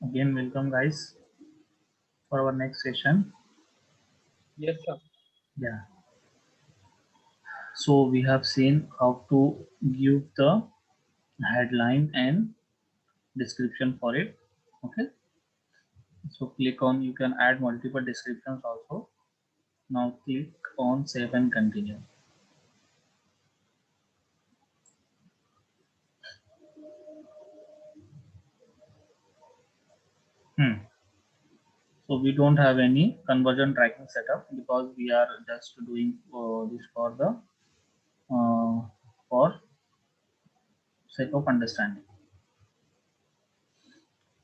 Again, welcome guys for our next session. Yes, sir. Yeah. So we have seen how to give the headline and description for it. Okay. So click on. You can add multiple descriptions also. Now click on save and continue. So we don't have any conversion tracking setup because we are just doing this for the for sake of understanding.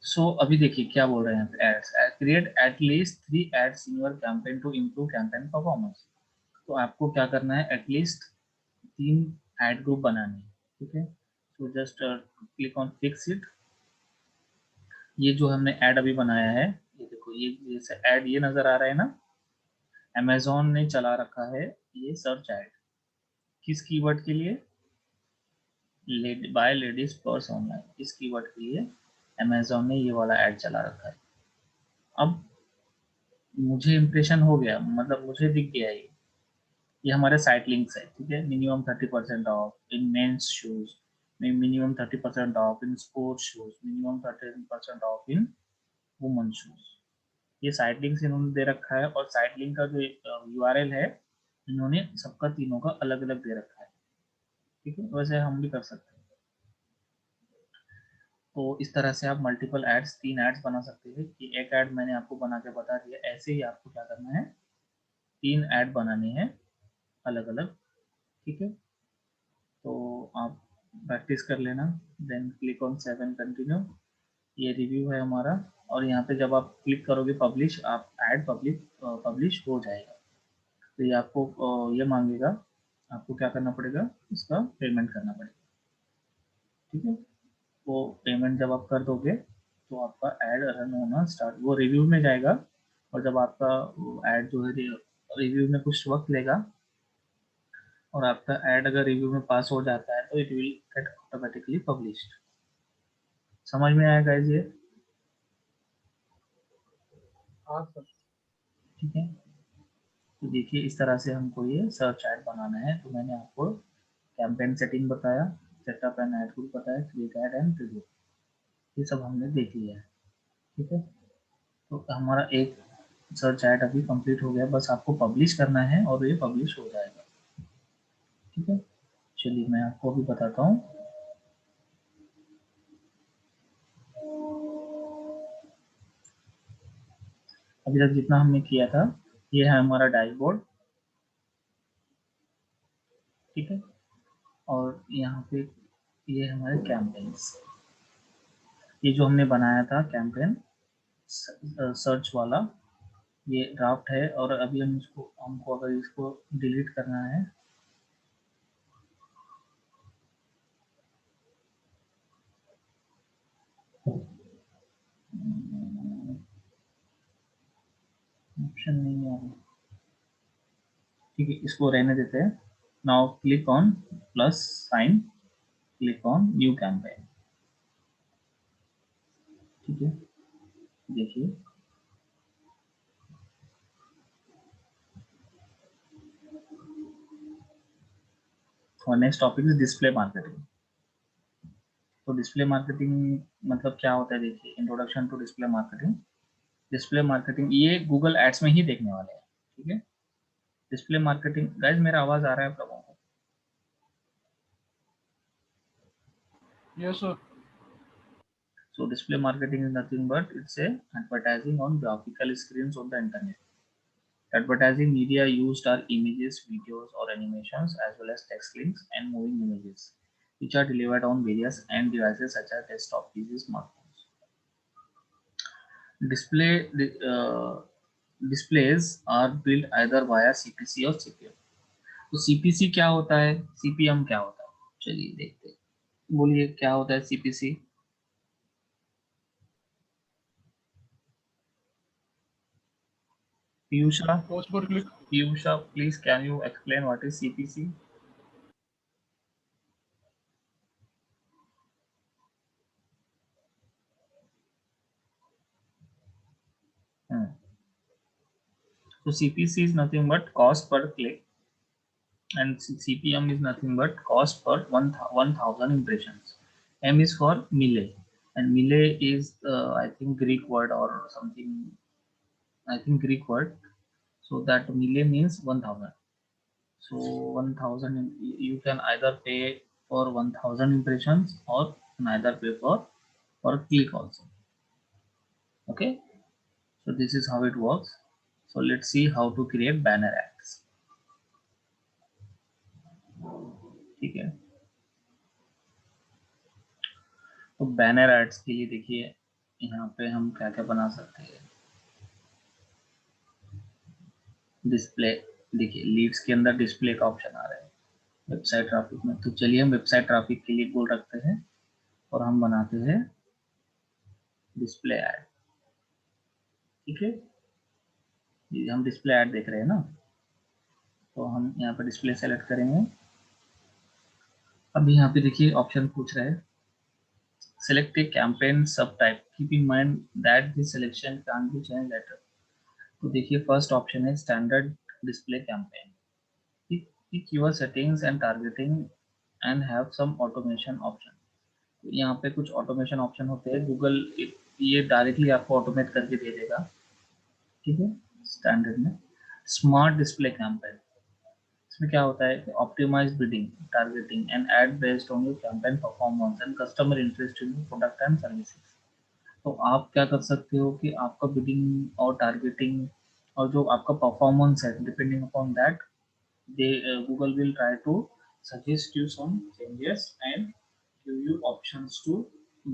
सो अभी देखिए क्या बोल रहे हैं ads create at least 3 ads in your campaign to improve campaign performance. तो आपको क्या करना है, एटलीस्ट 3 एड ग्रुप बनाने हैं। ठीक है, तो just click on fix it. ये जो हमने ऐड अभी बनाया है, ये देखो, ये जैसे ऐड ये नजर आ रहा है ना, अमेजोन ने चला रखा है ये सर्च ऐड। किस कीवर्ड के लिए? बाय लेडीज पर्स ऑनलाइन, इस कीवर्ड के लिए अमेजोन ने ये वाला ऐड चला रखा है। अब मुझे इम्प्रेशन हो गया, मतलब मुझे दिख गया ये हमारे साइट लिंक्स है। ठीक है, minimum 30% off in men's shoes, minimum 30% off in sports shoes, minimum 30% off in women shoes. ये साइट लिंक्स इन्होंने दे रखा है, और साइट लिंक का जो यूआरएल है इन्होंने सबका तीनों का अलग अलग दे रखा है। ठीक है, वैसे हम भी कर सकते हैं। तो इस तरह से आप मल्टीपल एड्स, 3 एड्स बना सकते हैं। कि एक ऐड मैंने आपको बना के बता दिया, ऐसे ही आपको क्या करना है, 3 ऐड बनाने हैं अलग अलग। ठीक है, तो आप प्रैक्टिस कर लेना। Then click on save and continue. ये रिव्यू है हमारा, और यहाँ पे जब आप क्लिक करोगे पब्लिश, आप ऐड पब्लिश हो जाएगा। तो ये आपको ये मांगेगा, आपको क्या करना पड़ेगा, इसका पेमेंट करना पड़ेगा। ठीक है, वो पेमेंट जब आप कर दोगे तो आपका ऐड रन होना स्टार्ट, वो रिव्यू में जाएगा। और जब आपका ऐड जो है रिव्यू में कुछ वक्त लेगा, और आपका ऐड अगर रिव्यू में पास हो जाता है तो it will get automatically published. समझ में आया गाइस ये? हाँ सर। ठीक है, तो देखिए इस तरह से हमको ये सर्च ऐड बनाना है। तो मैंने आपको कैंपेन सेटिंग बताया, सेटअप एंड ऐड ग्रुप बताया, क्रिएट ऐड एंड रिव्यू, ये सब हमने देख लिया है। ठीक है, तो हमारा एक सर्च ऐड अभी कंप्लीट हो गया, बस आपको पब्लिश करना है और ये पब्लिश हो जाएगा। ठीक है, चलिए मैं आपको अभी बताता हूँ। अभी तक जितना हमने किया था, ये है हमारा डैशबोर्ड। ठीक है, और यहाँ पे ये हमारे कैंपेन्स, ये जो हमने बनाया था कैंपेन सर्च वाला, ये ड्राफ्ट है। और अभी हमको अगर इसको डिलीट करना है, ऑप्शन नहीं आ रहा। ठीक है, इसको रहने देते हैं। Now click on plus sign, click on new campaign. ठीक है, देखिए और next topic is display marketing. तो डिस्प्ले मार्केटिंग मतलब क्या होता है, देखिए introduction to display marketing. Display marketing ये गूगल एड्स में ही देखने वाले हैं। ठीक है, डिस्प्ले मार्केटिंग, गाइस मेरा आवाज आ रहा है आप लोगों को? Yes sir. So display marketing is nothing but it's a advertising on graphical screens on the internet. Advertising media used are images, videos, or animations, as well as text links and moving images, which are delivered on various end devices such as desktop, PCs, smartphones. Display displays are built either via CPC or CPM. तो CPC क्या होता है, CPM क्या होता है, चलिए देखते हैं। बोलिए क्या होता है CPC? Piyusha, Pause पर click. Piyusha, please can you explain what is CPC? So CPC is nothing but cost per click, and CPM is nothing but cost per 1000 impressions. M is for mille, and mille is I think Greek word or something. I think Greek word. So that mille means 1000. So 1000, you can either pay for 1000 impressions or neither pay for click also. Okay, so this is how it works. So let's see how to create banner ads. ठीक है, तो banner ads के लिए देखिए यहाँ पे हम क्या क्या बना सकते हैं। डिस्प्ले, देखिए लीड्स के अंदर डिस्प्ले का ऑप्शन आ रहा है वेबसाइट ट्रैफिक में। तो चलिए हम वेबसाइट ट्रैफिक के लिए गोल रखते हैं और हम बनाते हैं डिस्प्ले ऐड। ठीक है, ये हम डिस्प्ले ऐड देख रहे हैं ना, तो हम यहाँ पे डिस्प्ले सेलेक्ट करेंगे। अब यहाँ पे देखिए ऑप्शन पूछ रहा है select a campaign subtype, keep in mind that the selection can't be changed later। तो देखिए फर्स्ट ऑप्शन है standard display campaign. pick your settings and targeting and have some automation option। तो यहाँ पे कुछ ऑटोमेशन ऑप्शन होते हैं, Google ये डायरेक्टली आपको ऑटोमेट करके दे देगा। ठीक है, स्टैंडर्ड में स्मार्ट डिस्प्ले कैंपेन, इसमें क्या होता है optimise bidding, targeting and ad based on your campaign performance and customer interest in product and services. तो आप क्या कर सकते हो कि आपका बिडिंग और टारगेटिंग और जो आपका परफॉर्मेंस है, depending upon that they Google will try to suggest you some changes and give you options to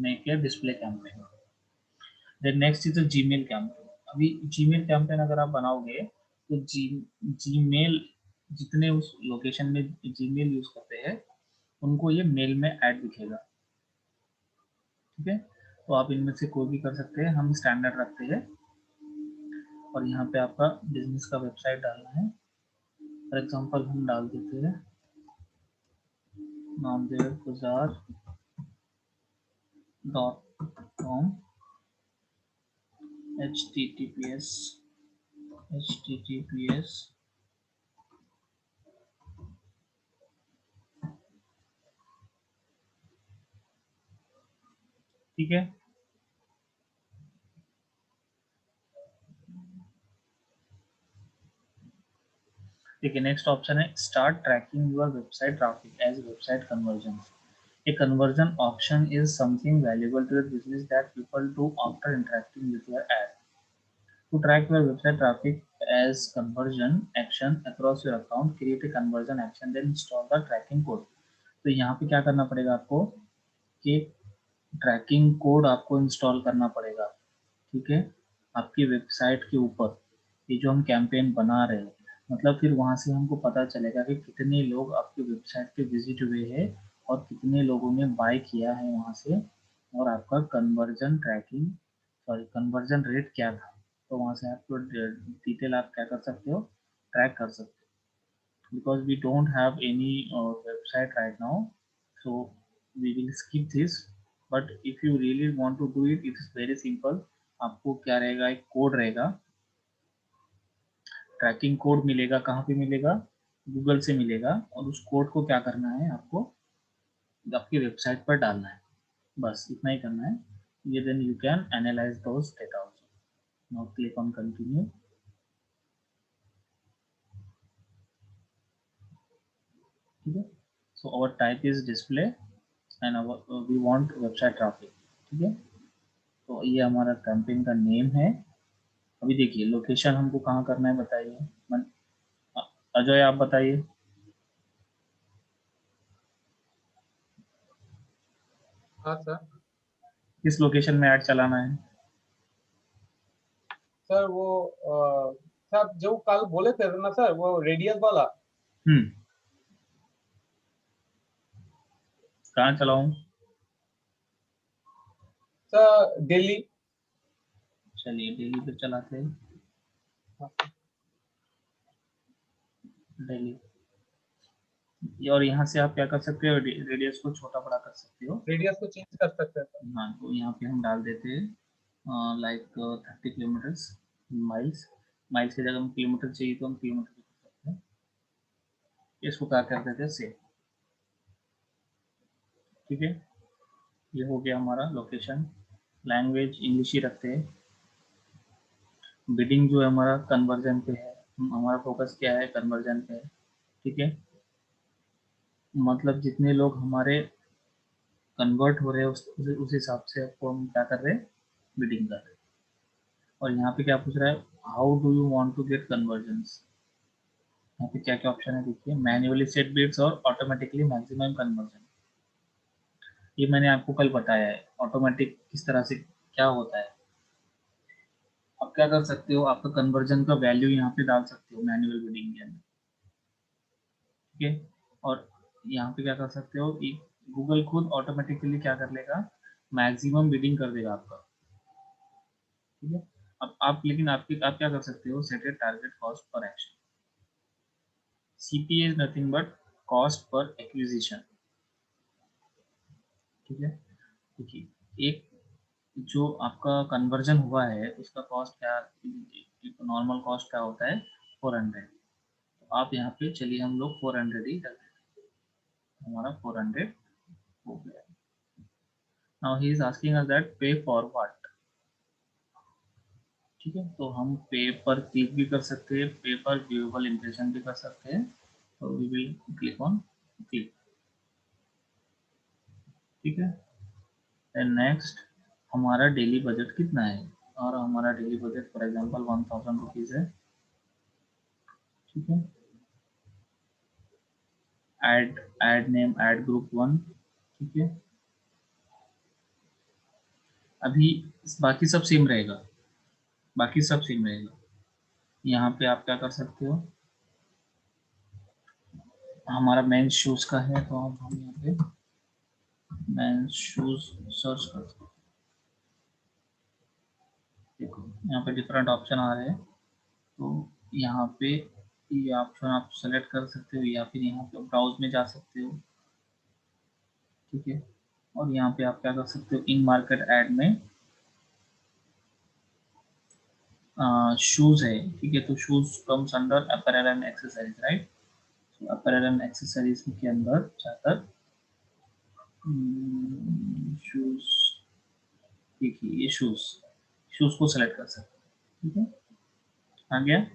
make a display campaign. Then next is Gmail campaign. अभी जीमेल कैंपेन अगर आप बनाओगे तो जीमेल जितने उस लोकेशन में Gmail use करते हैं उनको ये मेल में ऐड दिखेगा। ठीक है, तो आप इनमें से कोई भी कर सकते हैं, हम स्टैंडर्ड रखते हैं। और यहाँ पे आपका बिजनेस का वेबसाइट डालना है। फॉर एग्जांपल हम डाल देते हैं namdevbazaar.com https ठीक है, देखिए नेक्स्ट ऑप्शन है start tracking your website traffic as website conversion. A conversion option is something valuable to your business that people do after interacting with your ad. To track your website traffic as conversion action across your account, create a conversion action, then install the tracking code। तो यहाँ पे क्या करना पड़ेगा आपको कि trekking code आपको install करना पड़ेगा। ठीक है, आपकी वेबसाइट के ऊपर ये जो हम कैंपेन बना रहे हैं, मतलब फिर वहाँ से हमको पता चलेगा कि कितने लोग आपकी वेबसाइट पे विजिट हुए हैं और कितने लोगों ने बाय किया है वहाँ से, और आपका conversion tracking sorry conversion rate क्या था। तो वहाँ से आपको डिटेल आप क्या कर सकते हो, ट्रैक कर सकते हो। Because we don't have any website right now, so we will skip this. But if you really want to do it, it's very simple. आपको क्या रहेगा, एक कोड रहेगा, ट्रैकिंग कोड मिलेगा। कहाँ पे मिलेगा, गूगल से मिलेगा, और उस कोड को क्या करना है आपको आपकी वेबसाइट पर डालना है, बस इतना ही करना है। ये then you can analyse those data also. Now click on continue. ठीक है, so our type is display and our we want website traffic. ठीक है, तो ये हमारा कैंपेन का नेम है। अभी देखिए लोकेशन हमको कहाँ करना है बताइए, अजय आप बताइए हाँ सर। किस लोकेशन में ऐड चलाना है। सर वो सर जो कल बोले थे ना सर, वो रेडियस वाला। कहाँ चलाऊं, सर दिल्ली। चलिए दिल्ली पे चलाते हैं। दिल्ली, और यहाँ से आप क्या कर सकते हो, रेडियस को छोटा बड़ा कर सकते हो। रेडियस को चेंज कर सकते हैं सर। हाँ, तो यहाँ पे हम डाल देते हैं लाइक 30 किलोमीटर्स माइल्स। माइल्स की जगह हम किलोमीटर चाहिए तो हम किलोमीटर कर सकते हैं। इसको क्या करते थे सेव। ठीक है, ये हो गया हमारा लोकेशन। लैंग्वेज इंग्लिश ही रखते हैं। बिडिंग जो है हमारा कन्वर्जन पे है, हमारा फोकस क्या है, कन्वर्जन पे है। ठीक है, मतलब जितने लोग हमारे कन्वर्ट हो रहे हैं उस हिसाब से आपको हम क्या कर रहे हैं, बिडिंग कर रहे हैं। और यहाँ पे क्या पूछ रहा है, how do you want to get conversions. यहाँ पे क्या क्या ऑप्शन है देखिए, मैन्युअली सेट बिड्स और ऑटोमेटिकली मैक्सिमम कन्वर्जन। ये मैंने आपको कल बताया है ऑटोमेटिक किस तरह से क्या होता है। आप क्या कर सकते हो, आपका कन्वर्जन का वैल्यू यहाँ पे डाल सकते हो मैनुअल बिडिंग के अंदर। ठीक है, और यहाँ पे क्या कर सकते हो, गूगल खुद ऑटोमेटिकली क्या कर लेगा, मैक्सिमम बिडिंग कर देगा आपका। ठीक है, अब आप लेकिन आप क्या कर सकते हो, set A target cost per action. CPA is nothing but cost per acquisition. ठीक है, देखिए एक जो आपका कन्वर्जन हुआ है उसका कॉस्ट क्या, नॉर्मल कॉस्ट क्या होता है, 400। तो आप यहाँ पे चलिए हम लोग 400 ही कर देते हैं, हमारा 400 हो गया। Now he is asking us that पे फॉर व्हाट। ठीक है, तो हम पे पर क्लिक भी कर सकते हैं, पे पर व्यूएबल इंप्रेशन भी कर सकते हैं। तो we will click on click. ठीक है, एंड नेक्स्ट हमारा डेली बजट कितना है, और हमारा daily budget for example 1000 rupees है। ठीक है, ऐड नेम, ऐड ग्रुप 1। ठीक है, अभी बाकी सब सेम रहेगा, बाकी सब सेम रहेगा। यहाँ पे आप क्या कर सकते हो, हमारा मेंस शूज का है तो हम यहाँ पे मेंस शूज सर्च कर सकते हैं। देखो यहाँ पे डिफरेंट ऑप्शन आ रहे हैं, तो यहाँ पे ये ऑप्शन आप सेलेक्ट कर सकते हो, या फिर यहाँ पे ब्राउज में जा सकते हो। ठीक है, और यहाँ पे आप क्या कर सकते हो, इन मार्केट ऐड में शूज है। ठीक है, तो shoes comes under apparel and accessories, right. Apparel and accessories के अंदर जाकर शूज, देखिए ये शूज, शूज को सेलेक्ट कर सकते हैं। ठीक है, आ गया।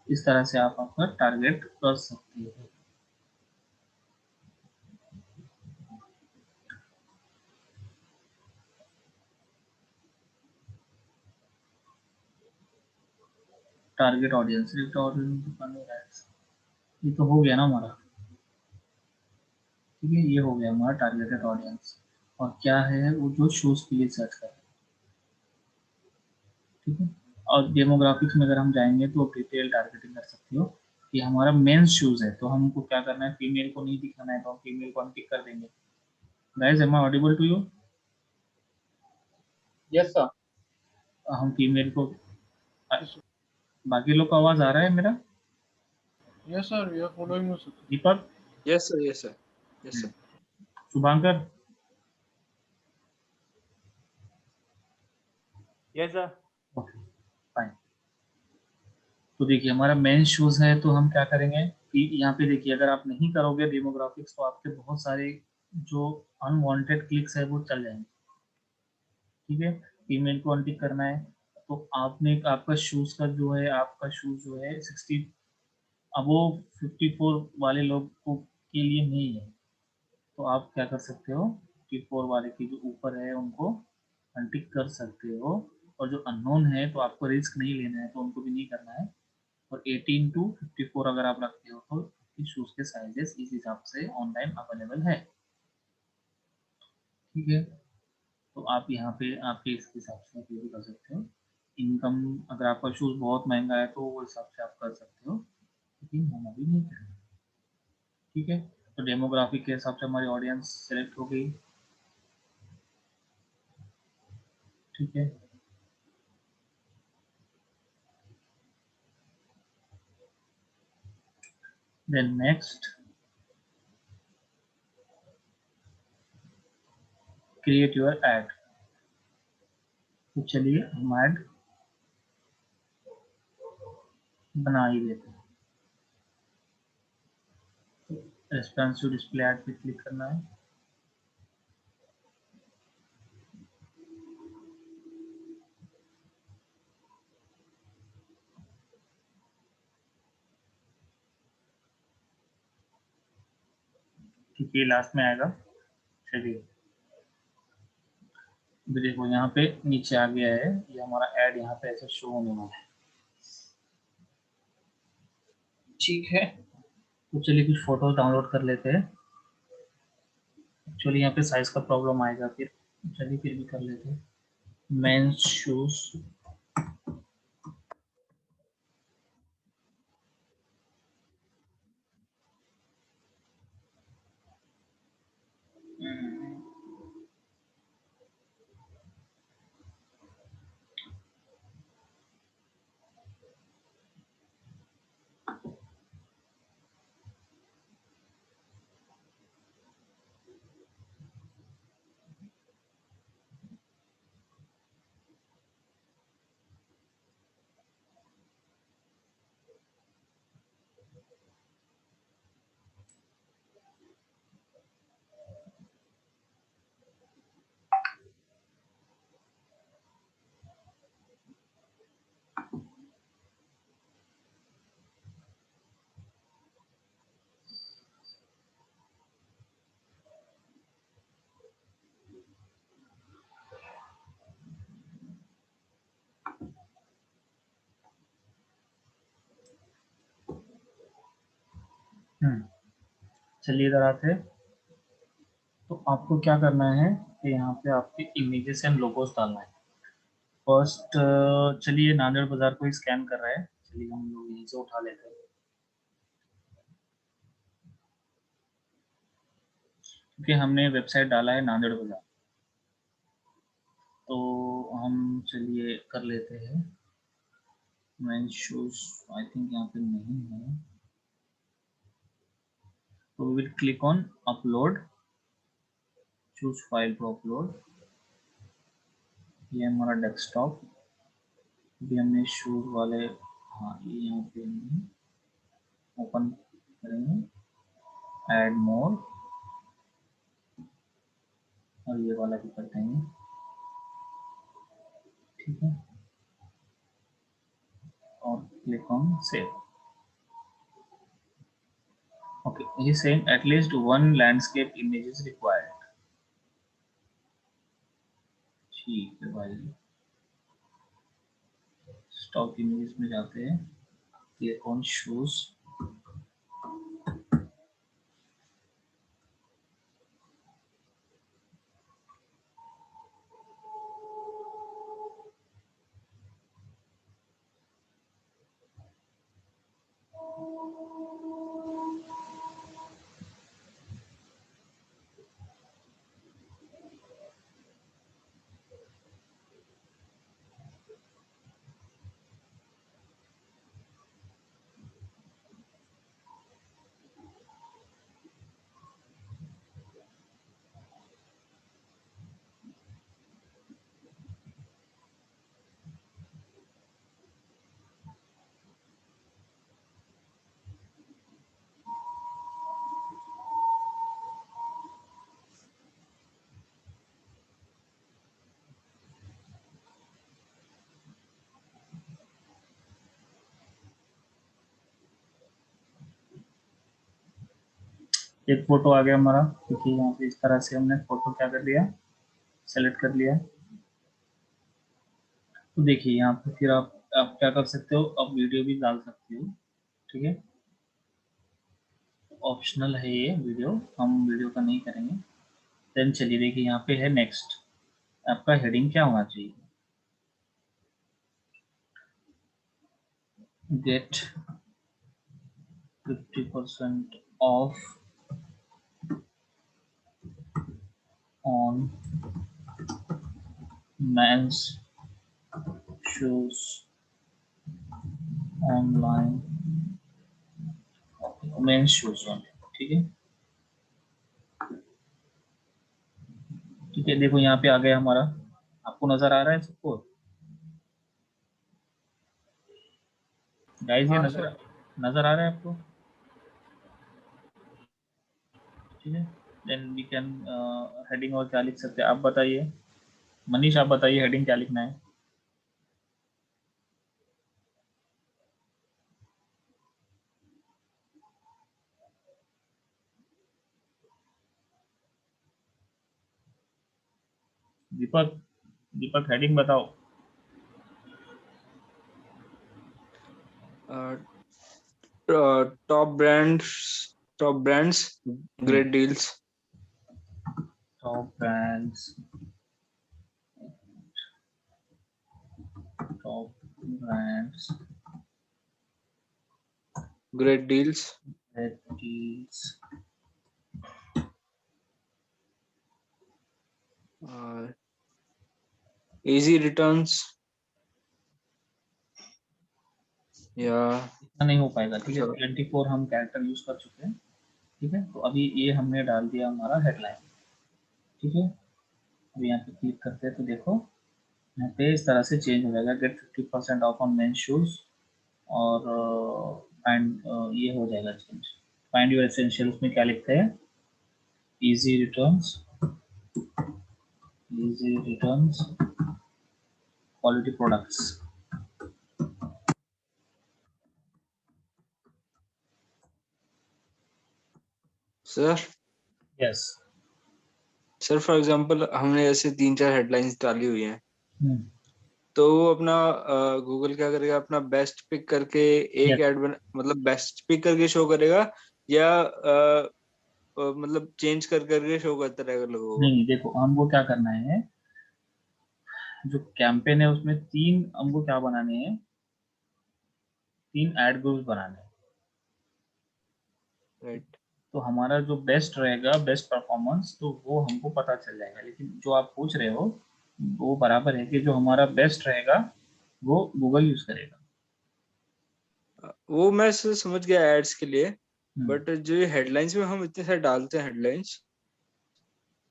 इस तरह से आप आपका टारगेट कर सकते हैं। टारगेट ऑडियंस, ये तो हो गया ना हमारा। ठीक है, ये हो गया हमारा टारगेटेड ऑडियंस। और क्या है वो, जो शूज के लिए सर्च कर रहे हैं। ठीक है, और डेमोग्राफिक्स में अगर हम जाएंगे तो डिटेल टारगेटिंग कर सकते हो कि हमारा मेंस शूज है तो हमको क्या करना है, फीमेल को नहीं दिखाना है, तो हम फीमेल को अनटिक कर देंगे। Guys am I audible to you. Yes sir. हम फीमेल को, बाकी लोग का आवाज आ रहा है मेरा। Yes, sir. We are following you, sir. Deepak, Yes, sir. Yes, sir. Yes, sir. Shubhankar, Yes, sir. Okay fine. तो देखिए हमारा मेन शूज है, तो हम क्या करेंगे कि यहाँ पे देखिए अगर आप नहीं करोगे डेमोग्राफिक्स तो आपके बहुत सारे जो अनवांटेड क्लिक्स है वो चल जाएंगे। ठीक है, फीमेल को अनटिक करना है, तो आपने आपका शूज का जो है, आपका शूज जो है 60, अब वो 54 वाले लोग को के लिए नहीं है, तो आप क्या कर सकते हो, 54 वाले के जो ऊपर है उनको अनटिक कर सकते हो। और जो अननोन है तो आपको रिस्क नहीं लेना है, तो उनको भी नहीं करना है। और 18 टू 54 अगर आप रखते हो तो इस शूज के साइजेस इस हिसाब से ऑनलाइन अवेलेबल है। ठीक है, तो आप यहाँ पे आपके इस हिसाब से आप ये भी कर सकते हो। इनकम, अगर आपका शूज बहुत महंगा है तो वो हिसाब से आप कर सकते हो, लेकिन हम अभी नहीं करेंगे। ठीक है, तो डेमोग्राफिक के हिसाब से हमारी ऑडियंस सेलेक्ट हो गई। ठीक है, then next create your ad. तो चलिए हम ऐड बना ही देते हैं। रेस्पॉन्सिव डिस्प्ले ऐड पे क्लिक करना है। ठीक है, लास्ट में आएगा। चलिए देखो यहाँ पे नीचे आ गया है, ये हमारा ऐड यहाँ पे ऐसे शो होने वाला है। ठीक है, तो चलिए कुछ फोटोज डाउनलोड कर लेते हैं। एक्चुअली यहाँ पे साइज का प्रॉब्लम आएगा, फिर चलिए फिर भी कर लेते हैं। मेंस शूज, चलिए इधर आते हैं। तो आपको क्या करना है कि यहाँ पे आपके इमेजेस एंड लोगोस डालना है। फर्स्ट चलिए नांदेड़ बाजार को ही स्कैन कर रहा है, चलिए हम लोग यहीं से उठा लेते हैं। क्योंकि हमने वेबसाइट डाला है नांदेड़ बाजार, तो हम चलिए कर लेते हैं। मेंस शूज आई थिंक यहाँ पे नहीं है, तो we will click on upload, choose file to upload. ये हमारा डेस्कटॉप, भी हमने शूज वाले, हाँ ये यहाँ पे ओपन करेंगे, ऐड मोर, और ये वाला भी कर देंगे। ठीक है, और click on save. Okay, he is saying at least one landscape image is required। ठीक है भाई, स्टॉक इमेज में जाते हैं, क्लिक ऑन शूज। एक फोटो आ गया हमारा, क्योंकि यहाँ पे इस तरह से हमने फोटो क्या कर लिया, सेलेक्ट कर लिया। तो देखिए यहाँ पे फिर आप क्या कर सकते हो, आप वीडियो भी डाल सकते हो। ठीक है, ऑप्शनल है ये वीडियो, हम वीडियो का नहीं करेंगे। देन चलिए देखिए यहाँ पे है नेक्स्ट, आपका हेडिंग क्या होना चाहिए, get 50% off on men's shoes online, men's shoes only. ठीक है, ठीक है, देखो यहाँ पे आ गया हमारा, आपको नजर आ रहा है सबको। गाइस ये हाँ नजर आ रहा है आपको? ठीक है, देन वी कैन हेडिंग और क्या लिख सकते हैं आप बताइए। मनीष आप बताइए हेडिंग क्या लिखना है। दीपक, दीपक हेडिंग बताओ। top brands, great deals. Top brands, top brands, Great deals. Deals, Easy returns. या इतना नहीं हो पाएगा। ठीक है, अच्छा 24 हम कैरेक्टर यूज कर चुके हैं। ठीक है, तो अभी ये हमने डाल दिया हमारा हेडलाइन। ठीक है, अब यहाँ पे क्लिक करते हैं तो देखो यहाँ पे इस तरह से चेंज हो जाएगा, get 50% off on men shoes, और फाइंड ये हो जाएगा चेंज। फाइंड योर एसेंशियल्स में क्या लिखते हैं, easy returns, easy returns, quality products. Yes. Sir for example हमने ऐसे 3-4 हेडलाइंस डाली हुई हैं, तो वो अपना गूगल क्या करेगा, अपना बेस्ट पिक करके एक यस, ऐड मतलब बेस्ट पिक करके शो करेगा, या मतलब चेंज कर करके शो करता रहेगा लोगों को? नहीं देखो हमको क्या करना है, जो कैंपेन है उसमें 3 हमको क्या बनाने हैं, 3 एड ग्रुप्स बनाने हैं। राइट। तो हमारा जो बेस्ट रहेगा, बेस्ट परफॉर्मेंस, तो वो हमको पता चल जाएगा। लेकिन जो आप पूछ रहे हो वो बराबर है कि जो हमारा बेस्ट रहेगा वो गूगल यूज करेगा। वो मैं समझ गया एड्स के लिए, हम्म, बट जो ये हेडलाइंस में हम इतने सारे डालते हैं हेडलाइंस,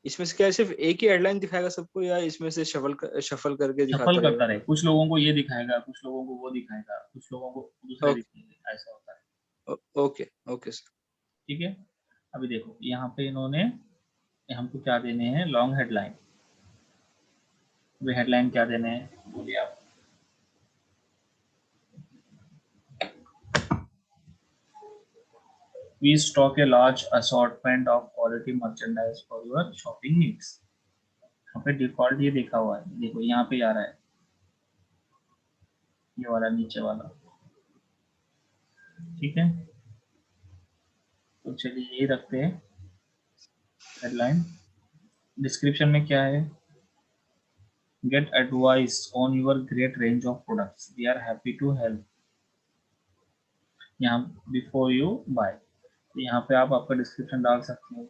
इसमें से क्या सिर्फ एक ही हेडलाइन दिखाएगा सबको, या इसमें से शफल करके सफल दिखाता करता रहेगा? रहे, कुछ लोगों को ये दिखाएगा, कुछ लोगों को वो दिखाएगा, कुछ लोगों को दूसरे ओके दिखाएगा, ऐसा होता है। Okay okay sir. ठीक है, अभी देखो यहाँ पे इन्होंने हमको क्या देने हैं, लॉन्ग हेडलाइन। वे हेडलाइन क्या देने हैं बोलिए आप। We stock a large assortment of quality merchandise for your shopping needs। यहाँ पे डिफॉल्ट ये देखा हुआ है, देखो यहाँ पे आ रहा है ये वाला नीचे वाला। ठीक है, तो चलिए यही रखते हैं हेडलाइन। डिस्क्रिप्शन में क्या है, get advice on your great range of products, we are happy to help. यहाँ बिफोर यू बाय, तो यहाँ पे आप आपका डिस्क्रिप्शन डाल सकते हो।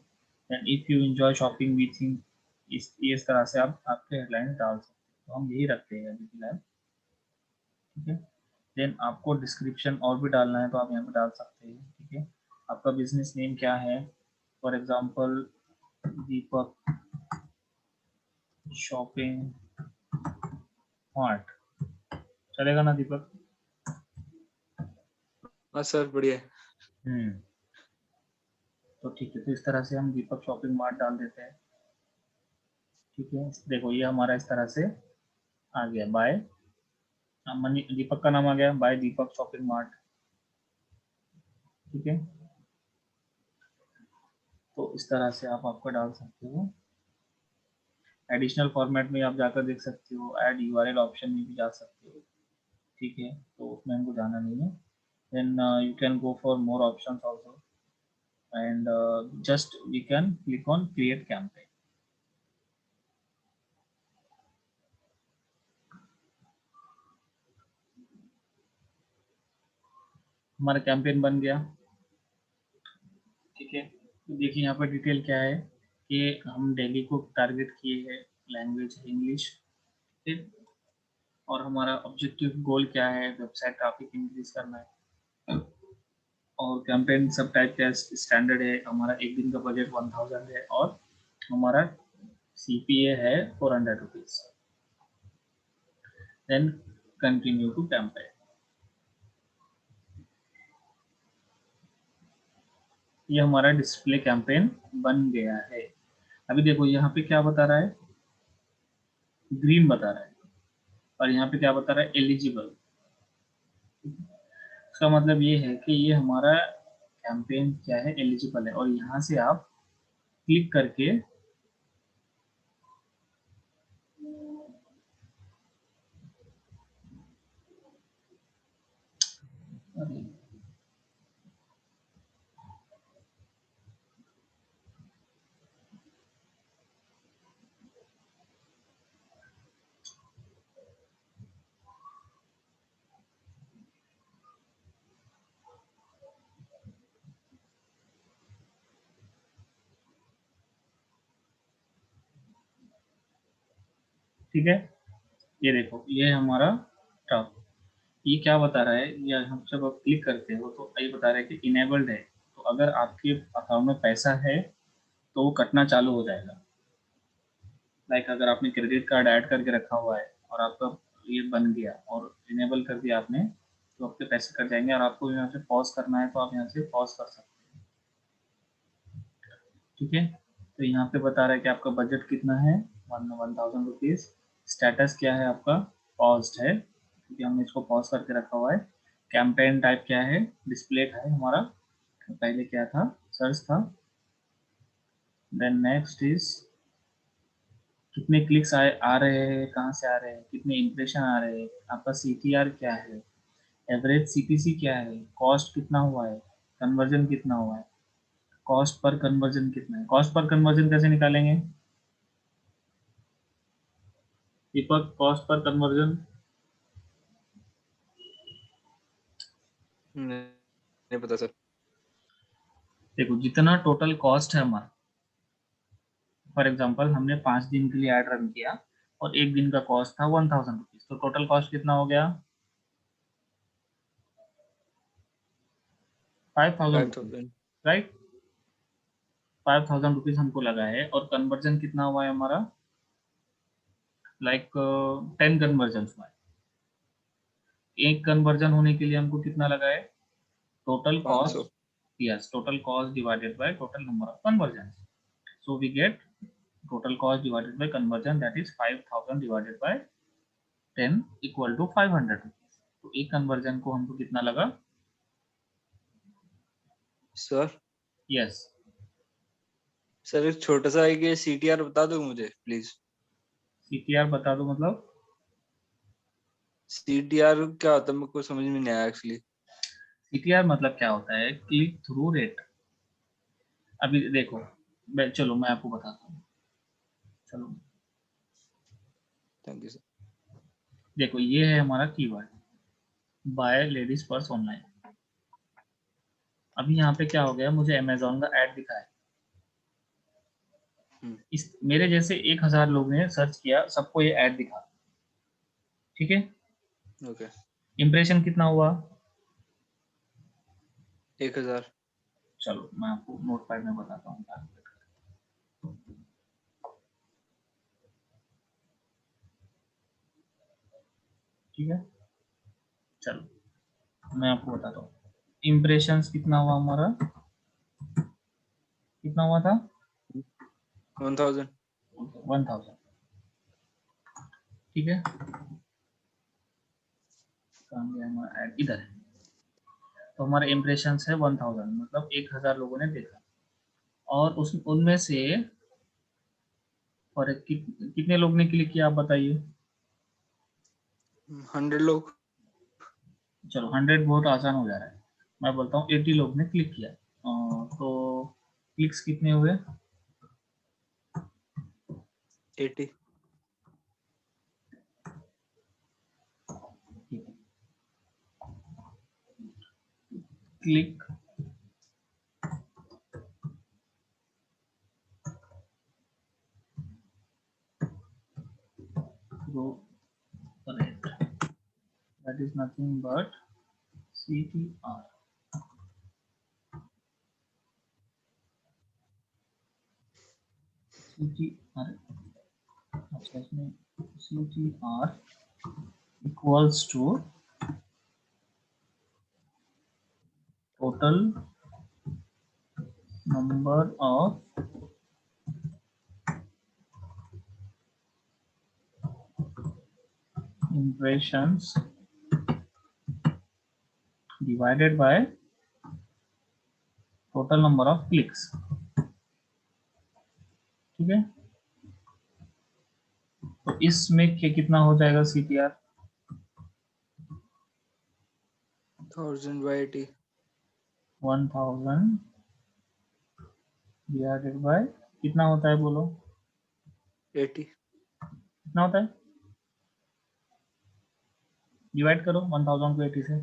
And if you enjoy shopping we think, इस तरह से आप आपके हेडलाइन डाल सकते हो। तो हम यही रखते हैं अभी फिलहाल। ठीक है, देन आपको डिस्क्रिप्शन और भी डालना है तो आप यहाँ पे डाल सकते हैं। ठीक है, आपका बिजनेस नेम क्या है, for example Deepak shopping mart, चलेगा ना दीपक? हाँ सर बढ़िया। तो ठीक है, तो इस तरह से हम दीपक शॉपिंग मार्ट डाल देते हैं। ठीक है, देखो ये हमारा इस तरह से आ गया, बाय मनी, दीपक का नाम आ गया, बाय दीपक शॉपिंग मार्ट। ठीक है, तो इस तरह से आप आपका डाल सकते हो। एडिशनल फॉर्मेट में आप जाकर देख सकते हो, ऐड यूआरएल ऑप्शन में भी जा सकते हो। ठीक है, तो उसमें हमको जाना नहीं है। Then you can go for more options also, and just we can click on create campaign. हमारा कैंपेन बन गया। ठीक है, तो देखिए यहाँ पर डिटेल क्या है कि हम दिल्ली को टारगेट किए हैं, लैंग्वेज इंग्लिश। ठीक, और हमारा ऑब्जेक्टिव गोल क्या है, वेबसाइट ट्रैफिक इंक्रीज करना है। और कैंपेन सब टाइप का स्टैंडर्ड है, हमारा एक दिन का बजट 1000 है, और हमारा CPA है 400 rupees. Then continue to campaign. ये हमारा डिस्प्ले कैंपेन बन गया है। अभी देखो यहाँ पे क्या बता रहा है, ग्रीन बता रहा है, और यहाँ पे क्या बता रहा है, एलिजिबल। इसका मतलब ये है कि ये हमारा कैंपेन क्या है, एलिजिबल है। और यहाँ से आप क्लिक करके ठीक है, ये देखो ये हमारा टॉप। ये क्या बता रहा है, ये हम जब आप क्लिक करते हो तो ये बता रहा है कि इनेबल्ड है। तो अगर आपके अकाउंट में पैसा है तो वो कटना चालू हो जाएगा। लाइक अगर आपने क्रेडिट कार्ड ऐड करके रखा हुआ है और आपका ये बन गया और इनेबल कर दिया आपने, तो आपके पैसे कट जाएंगे। और आपको यहाँ से पॉज करना है तो आप यहाँ से पॉज कर सकते हैं। ठीक है, तो यहाँ पे बता रहा है कि आपका बजट कितना है, 1000 रुपीज़। स्टेटस क्या है आपका, पॉज्ड है क्योंकि हमने इसको पॉज करके रखा हुआ है। कैंपेन टाइप क्या है, डिस्प्ले है हमारा, पहले क्या था, सर्च था। देन नेक्स्ट इज कितने क्लिक्स आ रहे हैं, कहाँ से आ रहे हैं, कितने इंप्रेशन आ रहे हैं, आपका CTR क्या है, एवरेज CPC क्या है, कॉस्ट कितना हुआ है, कन्वर्जन कितना हुआ है, कॉस्ट पर कन्वर्जन कितना है। कॉस्ट पर कन्वर्जन कैसे निकालेंगे दीपक, कॉस्ट पर कन्वर्जन? नहीं पता सर। देखो जितना टोटल कॉस्ट है हमारा, फॉर एग्जांपल हमने 5 दिन के लिए ऐड रन किया और एक दिन का कॉस्ट था 1000 रुपीज, तो टोटल कॉस्ट कितना हो गया, 5000 रुपीज, 5000। राइट। 5000 रुपीज हमको लगा है और कन्वर्जन कितना हुआ है हमारा, लाइक 10 कन्वर्जन हुआ है। एक कन्वर्जन होने के लिए हमको कितना लगा है, total 500। Cost, yes, total cost divided by total number of conversion. So we get total cost divided by conversion, that is 5000 divided by 10 equal to 500 rupees। तो एक कन्वर्जन को हमको कितना लगा सर यस। सर एक छोटा सा एक CTR बता दो मुझे प्लीज। CTR बता दो, मतलब CTR क्या होता है, मेरे को समझ में नहीं आया एक्चुअली। CTR मतलब क्या होता है, क्लिक थ्रू रेट। अभी देखो चलो मैं आपको बताता हूँ, चलो थैंक यू सर। देखो ये है हमारा keyword, buy ladies purse online. अभी यहाँ पे क्या हो गया, मुझे अमेजोन का ऐड दिखा है। इस मेरे जैसे 1000 लोग ने सर्च किया, सबको ये ऐड दिखा। ठीक है, ओके। इंप्रेशन कितना हुआ, 1000। चलो मैं आपको नोटपैड में बताता हूँ। ठीक है, चलो मैं आपको बताता हूँ इम्प्रेशंस कितना हुआ हमारा, कितना हुआ था 1000। 1000। ठीक है, कहाँ गया हमारा ऐड, इधर है। तो हमारे इम्प्रेशंस है 1000, मतलब 1000 लोगों ने देखा। और उस उनमें से और कितने लोग ने क्लिक किया आप बताइए। 100 लोग। चलो 100 बहुत आसान हो जा रहा है, मैं बोलता हूँ 80 लोग ने क्लिक किया। तो क्लिक्स कितने हुए, 80। Click through rate, that is nothing but CTR। CTR, अच्छा इसमें CTR equals to total number of impressions divided by total number of clicks। ठीक है, तो इसमें कितना हो जाएगा CTR? 1000/80। 1000 divided by कितना होता है बोलो? 80। कितना होता है? डिवाइड करो 1000 को 80 से।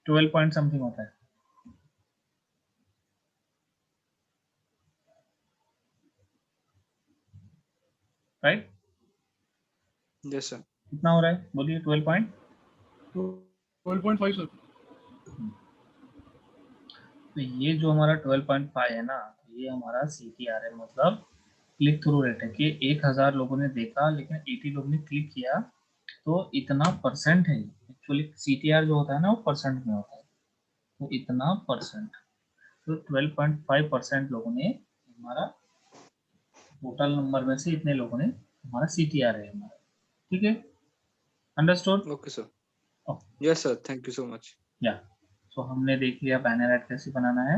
12 पॉइंट समथिंग होता है, राइट? Yes sir. कितना हो रहा है बोलिए? 12.5 सर। तो ये जो हमारा 12.5 है ना, ये हमारा CTR है, मतलब क्लिक थ्रू रेट है कि 1000 लोगों ने देखा लेकिन 80 लोगों ने क्लिक किया, तो इतना परसेंट है। एक्चुअली CTR जो होता है ना वो परसेंट में होता है, तो इतना परसेंट, तो 12.5% लोगों ने हमारा टोटल नंबर में से इतने लोगों ने हमारा CTR है हमारा। ठीक है, understood? Okay sir. Yes sir, thank you so much. या तो हमने देख लिया बैनर ऐड कैसे बनाना है,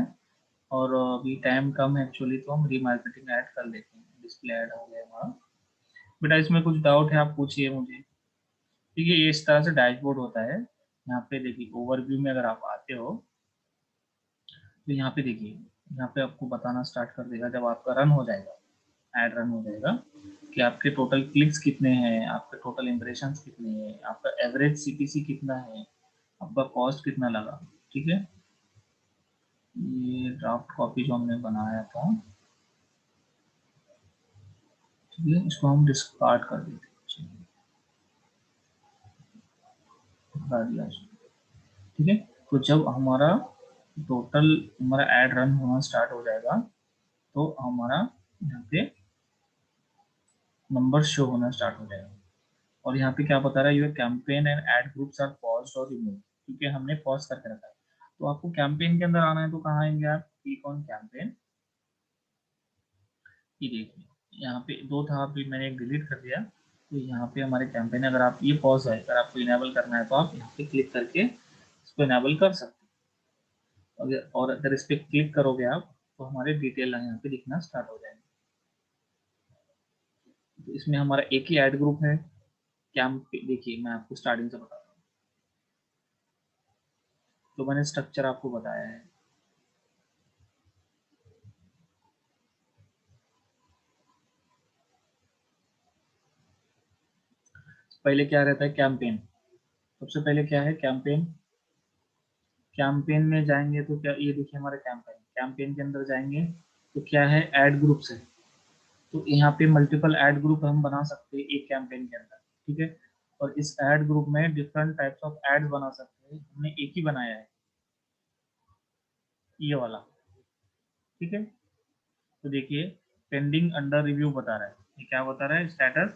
और अभी टाइम कम है एक्चुअली, तो हम रीमार्केटिंग ऐड कर लेते हैं। डिस्प्ले ऐड हो गया हमारा। बेटा इसमें कुछ डाउट है आप पूछिए मुझे। ठीक है, ये इस तरह से डैशबोर्ड होता है। यहाँ पे देखिए ओवरव्यू में अगर आप आते हो तो यहाँ पे देखिए, यहाँ पे आपको बताना स्टार्ट कर देगा जब आपका रन हो जाएगा, ऐड रन हो जाएगा, कि आपके टोटल क्लिक्स कितने हैं, आपके टोटल इम्प्रेशंस कितने हैं, आपका एवरेज CPC कितना है, आपका कॉस्ट कितना लगा। ठीक है, ये ड्राफ्ट कॉपी जो हमने बनाया था, ठीक है, इसको हम डिस्कार्ड कर देते हैं, हटा दिया इसको। ठीक है, तो जब हमारा टोटल हमारा ऐड रन होना स्टार्ट हो जाएगा तो हमारा यहाँ पे नंबर शो होना स्टार्ट हो जाएगा, और यहाँ पे क्या बता रहा है, your campaign and ad groups are paused और रिमूव, क्योंकि हमने पॉज करके रखा है। तो आपको कैंपेन के अंदर आना है तो कहाँ आएंगे आप? Click on campaign. ये देखिए यहाँ पे दो था, अभी मैंने एक डिलीट कर दिया, तो यहाँ पे हमारे कैंपेन, अगर आप ये पॉज है, अगर आपको इनेबल करना है तो आप यहाँ पे क्लिक करके इसको इनेबल कर सकते हैं। और अगर इस पर क्लिक करोगे आप तो हमारे डिटेल यहाँ पे दिखना स्टार्ट हो जाएंगे। तो इसमें हमारा एक ही ऐड ग्रुप है कैंपेन। देखिए मैं आपको स्टार्टिंग से बताता हूँ, तो मैंने स्ट्रक्चर आपको बताया है। पहले क्या रहता है? कैंपेन। सबसे पहले क्या है? कैंपेन। कैंपेन में जाएंगे तो क्या, ये देखिए हमारा कैंपेन, कैंपेन के अंदर जाएंगे तो क्या है? ऐड ग्रुप्स है। तो यहाँ पे मल्टीपल ऐड ग्रुप हम बना सकते हैं एक कैंपेन के अंदर। ठीक है, और इस ऐड ग्रुप में डिफरेंट टाइप्स ऑफ एड्स बना सकते हैं। हमने एक ही बनाया है, ये वाला। ठीक है, तो देखिए पेंडिंग अंडर रिव्यू बता रहा है। ये क्या बता रहा है? स्टेटस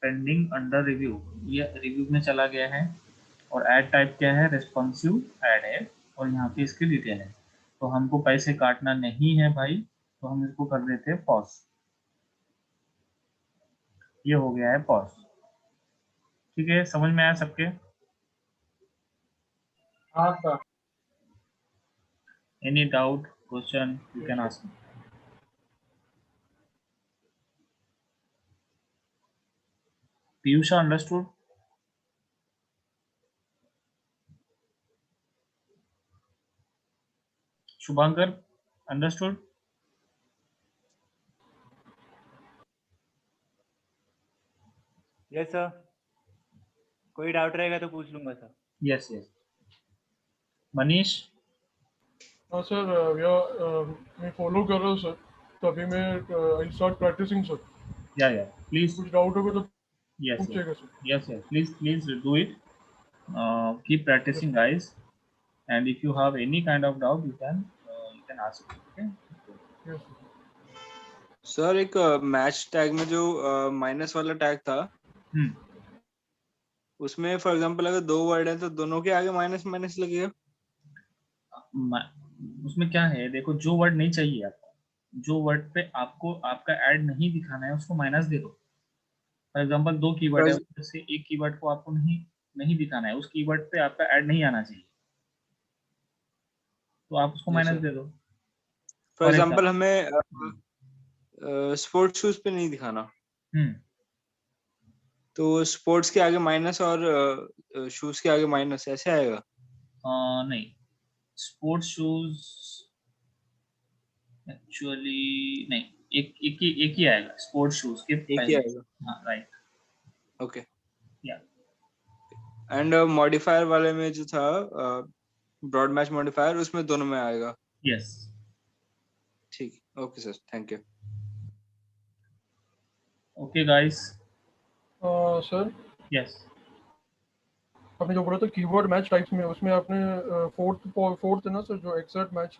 पेंडिंग अंडर रिव्यू, ये रिव्यू में चला गया है। और ऐड टाइप क्या है? रेस्पॉन्सिव ऐड है, और यहाँ पे इसकी डिटेल है। तो हमको पैसे काटना नहीं है भाई, तो हम इसको कर देते हैं पॉज। ये हो गया है पॉज। ठीक है, समझ में आया सबके? हाँ sir. Any doubt question you can ask me. Piyusha understood? Shubhankar understood? Yes sir, कोई डाउट रहेगा तो पूछ लूंगा सर। Yes yes. मनीष? हाँ सर, मैं फॉलो कर रहा हूँ सर, तो अभी मैं आई स्टार्ट प्रैक्टिसिंग सर। या प्लीज, कुछ डाउट होगा तो yes पूछिएगा sir. yes please do it. Keep practicing guys, and if you have any kind of doubt you can ask me. Okay? Yes sir एक match tag में जो minus वाला tag था, हम्म उसमें फॉर एग्जांपल अगर 2 वर्ड है तो दोनों के आगे माइनस माइनस लगेगा। उसमें क्या है, देखो जो वर्ड नहीं चाहिए आपको, जो वर्ड पे आपको आपका ऐड नहीं दिखाना है उसको माइनस दे दो। फॉर एग्जांपल 2 कीवर्ड है, उसमें से एक कीवर्ड को आपको नहीं दिखाना है, उस कीवर्ड पे आपका ऐड नहीं आना चाहिए, तो आप उसको माइनस दे दो। फॉर एग्जांपल हमें स्पोर्ट्स शूज पे नहीं दिखाना, तो स्पोर्ट्स के आगे माइनस और शूज के आगे माइनस ऐसे आएगा? नहीं, स्पोर्ट्स शूज एक्चुअली नहीं, एक ही आएगा स्पोर्ट्स शूज के एक ही पहले। आएगा। हाँ राइट, ओके। या एंड मॉडिफायर वाले में जो था ब्रॉड मैच मॉडिफायर, उसमें दोनों में आएगा? यस। ठीक, okay sir, thank you. Okay guys. Sir yes, आपने जो बोला था कीवर्ड मैच टाइप्स में, उसमें आपने फोर्थ है ना सर, जो एक्सर्ट मैच,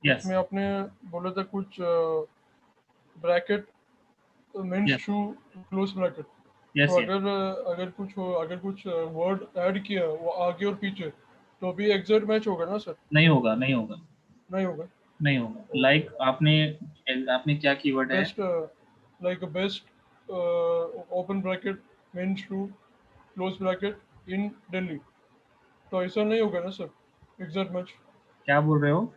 यस, उसमें आपने बोला था कुछ bracket men's Yes. Shoe close bracket. Yes, तो यस। अगर कुछ वर्ड ऐड किया वो आगे और पीछे, तो भी एक्सर्ट मैच होगा ना सर? नहीं होगा, नहीं होगा, नहीं होगा। नहीं होगा। लाइक आपने क्या कीवर्ड है? Best like best open bracket men's shoe close bracket in Delhi, तो ऐसा नहीं होगा ना सर एग्जैक्ट मैच? क्या बोल रहे हो?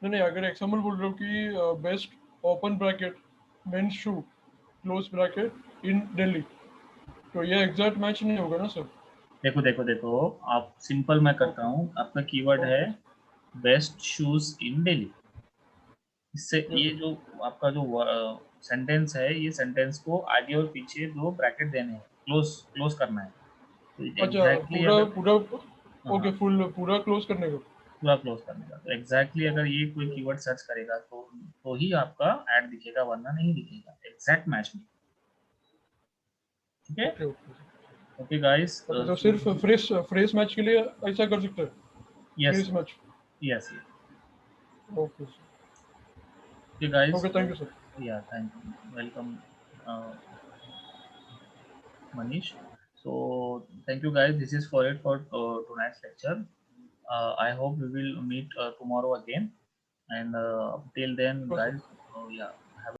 नहीं, अगर एग्जाम्पल बोल रहे हो कि best open bracket men's shoe close bracket in Delhi, तो ये एग्जैक्ट मैच नहीं होगा ना सर? देखो देखो देखो, आप सिंपल मैं करता हूँ, आपका कीवर्ड है बेस्ट शूज इन दिल्ली। इससे ये जो आपका जो सेंटेंस है, ये सेंटेंस को आगे और पीछे 2 ब्रैकेट देने हैं, क्लोज क्लोज करना है। तो अच्छा, एग्जैक्टली पूरा अगर पूरा ओके, हाँ, पूरा क्लोज करने को? पूरा क्लोज करने का, तो एग्जैक्टली अगर ये कोई कीवर्ड सर्च करेगा तो ही आपका ऐड दिखेगा, वरना नहीं दिखेगा एग्जैक्ट मैच में। ठीक है? Okay okay okay guys. Okay, तो सिर्फ फ्रेस मैच के लिए ऐसा कर सकते हैं? Yes, fresh match. Yes, okay okay guys. Okay, thank you sir. Yeah, thank you. Welcome, Manish. So, thank you guys. This is for it for tonight's lecture. I hope we will meet tomorrow again. And till then, Sure, sir. guys, yeah.